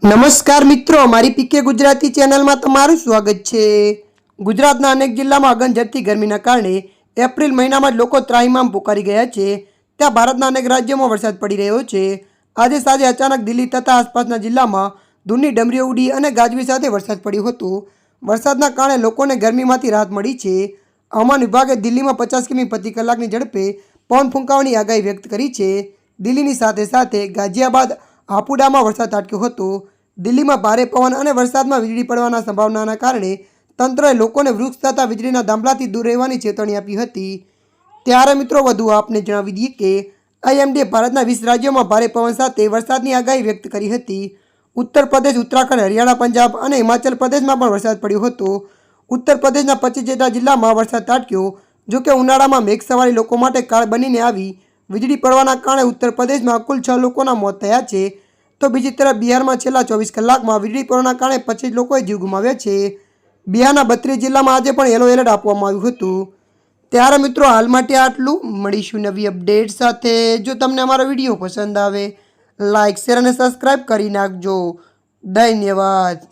નમસ્કાર મિત્રો, મારી પીકે ગુજરાતી ચેનલમાં તમારું સ્વાગત છે। ગુજરાતના અનેક જિલ્લામાં અગનઝડતી ગરમીના કારણે એપ્રિલ મહિનામાં જ લોકો ત્રાહિમામ પુકારી ગયા છે। ત્યાં ભારતના અનેક રાજ્યોમાં વરસાદ પડી રહ્યો છે। આજે સાંજે અચાનક દિલ્હી તથા આસપાસના જિલ્લામાં ધૂળની ડમરીઓ ઉડી અને ગાજવી સાથે વરસાદ પડ્યો હતો। વરસાદના કારણે લોકોને ગરમીમાંથી રાહત મળી છે। હવામાન વિભાગે દિલ્હીમાં 50 કિમી પ્રતિ કલાકની ઝડપે પવન ફૂંકાવાની આગાહી વ્યક્ત કરી છે। દિલ્હીની સાથે સાથે ગાઝિયાબાદ હાપુડામાં વરસાદ ત્રાટક્યો હતો। દિલ્હીમાં ભારે પવન અને વરસાદમાં વીજળી પડવાના સંભાવનાના કારણે તંત્રએ લોકોને વૃક્ષ તથા વીજળીના થાંભલાથી દૂર રહેવાની ચેતવણી આપી હતી। ત્યારે મિત્રો વધુ આપને જણાવી દઈએ કે આઈએમડીએ ભારતના 20 રાજ્યોમાં ભારે પવન સાથે વરસાદની આગાહી વ્યક્ત કરી હતી। ઉત્તર પ્રદેશ, ઉત્તરાખંડ, હરિયાણા, પંજાબ અને હિમાચલ પ્રદેશમાં પણ વરસાદ પડ્યો હતો। ઉત્તર પ્રદેશના 25 જેટલા જિલ્લામાં વરસાદ ત્રાટક્યો। જોકે ઉનાળામાં મેઘસવારી લોકો માટે કાળ બનીને આવી। વીજળી પડવાના કારણે ઉત્તર પ્રદેશમાં કુલ 6 લોકોના મોત થયા છે। તો બીજી તરફ બિહારમાં છેલ્લા 24 કલાકમાં વીજળી પડવાના કારણે 25 લોકોએ જીવ ગુમાવ્યા છે। બિહારના 32 જિલ્લામાં આજે પણ યલો એલર્ટ આપવામાં આવ્યું હતું। ત્યારે મિત્રો હાલ માટે આટલું, મળીશું નવી અપડેટ સાથે। જો તમને અમારો વિડીયો પસંદ આવે, લાઇક, શેર અને સબસ્ક્રાઈબ કરી નાખજો। ધન્યવાદ।